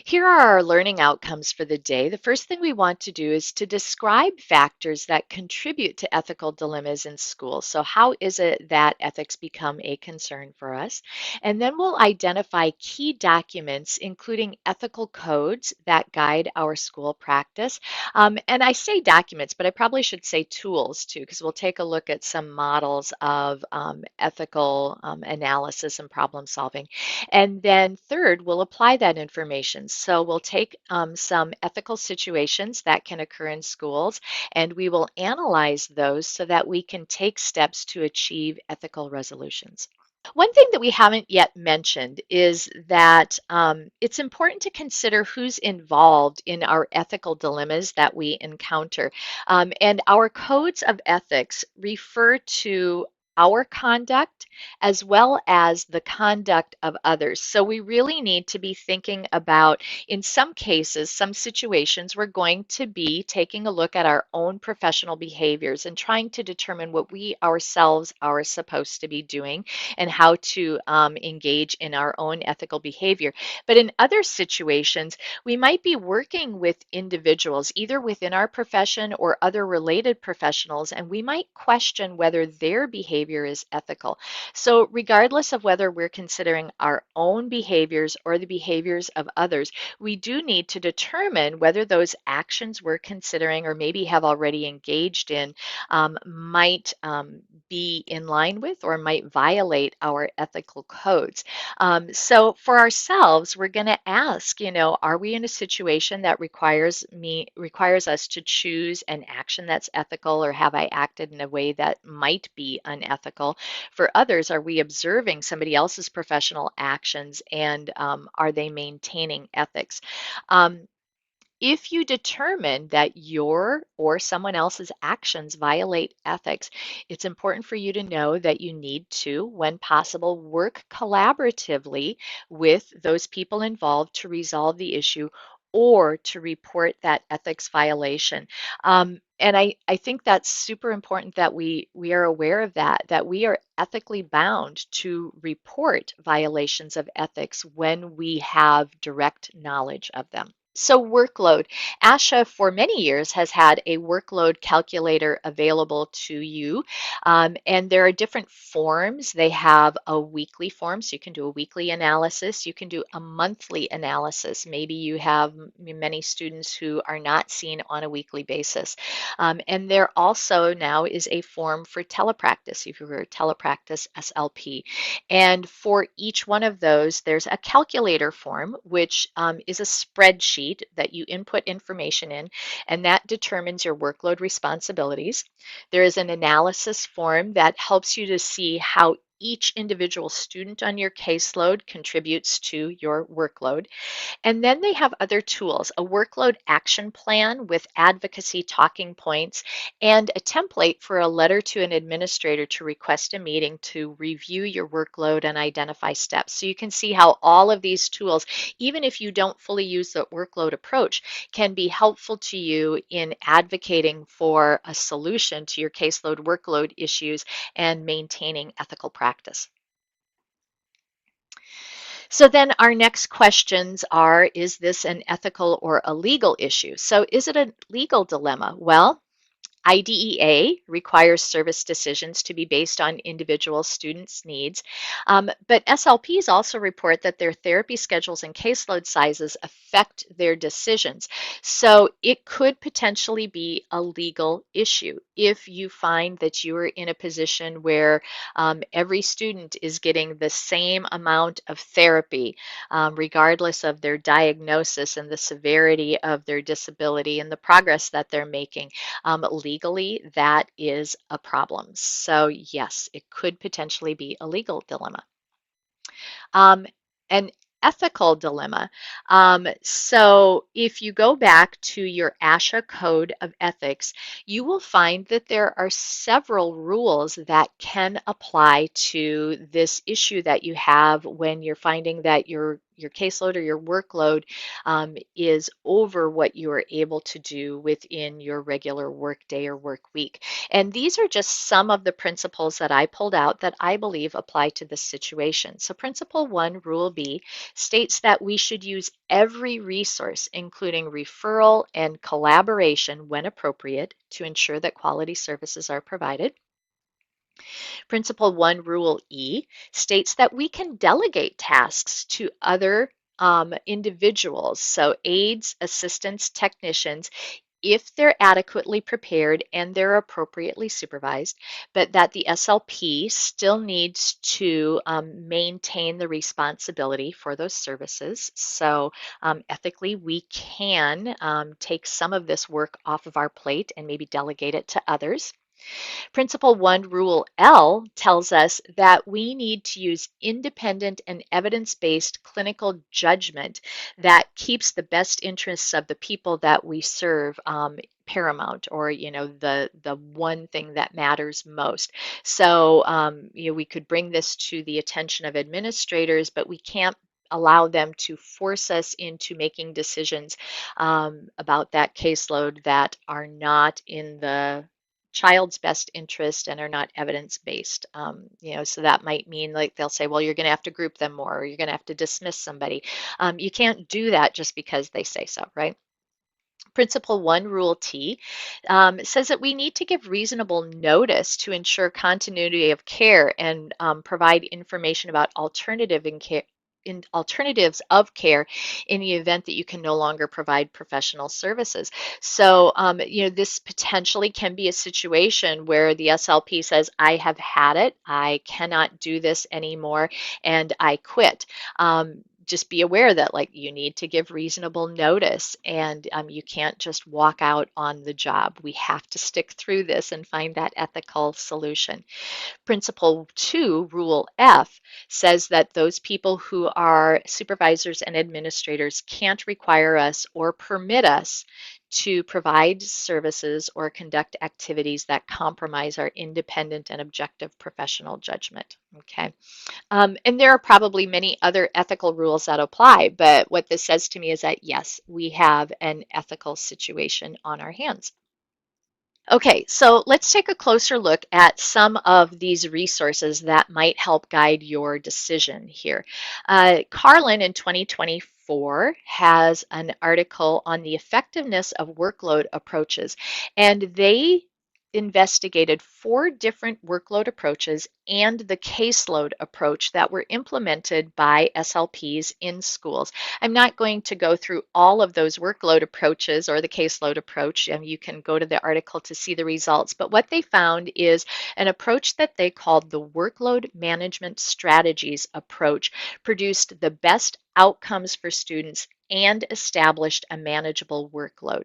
Here are our learning outcomes for the day. The first thing we want to do is to describe factors that contribute to ethical dilemmas in school. So how is it that ethics become a concern for us? And then we'll identify key documents, including ethical codes that guide our school practice. And I say documents, but I probably should say tools too, because we'll take a look at some models of ethical analysis and problem solving. And then third, we'll apply that information. So we'll take some ethical situations that can occur in schools, and we will analyze those so that we can take steps to achieve ethical resolutions. One thing that we haven't yet mentioned is that it's important to consider who's involved in our ethical dilemmas that we encounter. And our codes of ethics refer to our conduct as well as the conduct of others. So we really need to be thinking about, in some cases, some situations, we're going to be taking a look at our own professional behaviors and trying to determine what we ourselves are supposed to be doing and how to engage in our own ethical behavior. But in other situations, we might be working with individuals, either within our profession or other related professionals, and we might question whether their behavior is ethical. So regardless of whether we're considering our own behaviors or the behaviors of others, we do need to determine whether those actions we're considering or maybe have already engaged in might be in line with or might violate our ethical codes. So for ourselves, we're going to ask, are we in a situation that requires us to choose an action that's ethical, or have I acted in a way that might be unethical? For others, are we observing somebody else's professional actions, and are they maintaining ethics? If you determine that your or someone else's actions violate ethics, it's important for you to know that you need to, when possible, work collaboratively with those people involved to resolve the issue or to report that ethics violation. And I think that's super important that we are aware of that we are ethically bound to report violations of ethics when we have direct knowledge of them. So workload. ASHA for many years has had a workload calculator available to you. And there are different forms. They have a weekly form, so you can do a weekly analysis. You can do a monthly analysis. Maybe you have many students who are not seen on a weekly basis. And there also now is a form for telepractice, if you're a telepractice SLP. And for each one of those, there's a calculator form, which is a spreadsheet that you input information in, and that determines your workload responsibilities. There is an analysis form that helps you to see how each individual student on your caseload contributes to your workload. And then they have other tools, a workload action plan with advocacy talking points, and a template for a letter to an administrator to request a meeting to review your workload and identify steps. So you can see how all of these tools, even if you don't fully use the workload approach, can be helpful to you in advocating for a solution to your caseload workload issues and maintaining ethical practice. So then our next questions are, is this an ethical or a legal issue? So is it a legal dilemma? Well, IDEA requires service decisions to be based on individual students' needs, but SLPs also report that their therapy schedules and caseload sizes affect their decisions. So it could potentially be a legal issue if you find that you are in a position where every student is getting the same amount of therapy, regardless of their diagnosis and the severity of their disability and the progress that they're making. Legally, that is a problem. So yes, it could potentially be a legal dilemma. Um, an ethical dilemma. So if you go back to your ASHA Code of Ethics, you will find that there are several rules that can apply to this issue that you have when you're finding that your caseload or your workload is over what you are able to do within your regular work day or work week. And these are just some of the principles that I pulled out that I believe apply to this situation. So Principle 1, Rule B, states that we should use every resource, including referral and collaboration when appropriate, to ensure that quality services are provided. Principle 1, Rule E, states that we can delegate tasks to other individuals, so aides, assistants, technicians, if they're adequately prepared and they're appropriately supervised, but that the SLP still needs to maintain the responsibility for those services. So ethically, we can take some of this work off of our plate and maybe delegate it to others. Principle 1, Rule L tells us that we need to use independent and evidence-based clinical judgment that keeps the best interests of the people that we serve paramount, or the one thing that matters most. So we could bring this to the attention of administrators, but we can't allow them to force us into making decisions about that caseload that are not in the child's best interest and are not evidence-based. So that might mean like they'll say, well, you're going to have to group them more, or you're going to have to dismiss somebody. You can't do that just because they say so, right? Principle 1, Rule T, says that we need to give reasonable notice to ensure continuity of care and provide information about alternatives of care in the event that you can no longer provide professional services. So, this potentially can be a situation where the SLP says, I have had it, I cannot do this anymore, and I quit. Just be aware that you need to give reasonable notice, and you can't just walk out on the job. We have to stick through this and find that ethical solution. Principle 2, Rule F, says that those people who are supervisors and administrators can't require us or permit us to provide services or conduct activities that compromise our independent and objective professional judgment. Okay. And there are probably many other ethical rules that apply, but what this says to me is that yes, we have an ethical situation on our hands. Okay, so let's take a closer look at some of these resources that might help guide your decision here. Carlin in 2024 has an article on the effectiveness of workload approaches, and they investigated 4 different workload approaches and the caseload approach that were implemented by SLPs in schools. I'm not going to go through all of those workload approaches or the caseload approach, and you can go to the article to see the results. But what they found is an approach that they called the workload management strategies approach produced the best outcomes for students and established a manageable workload.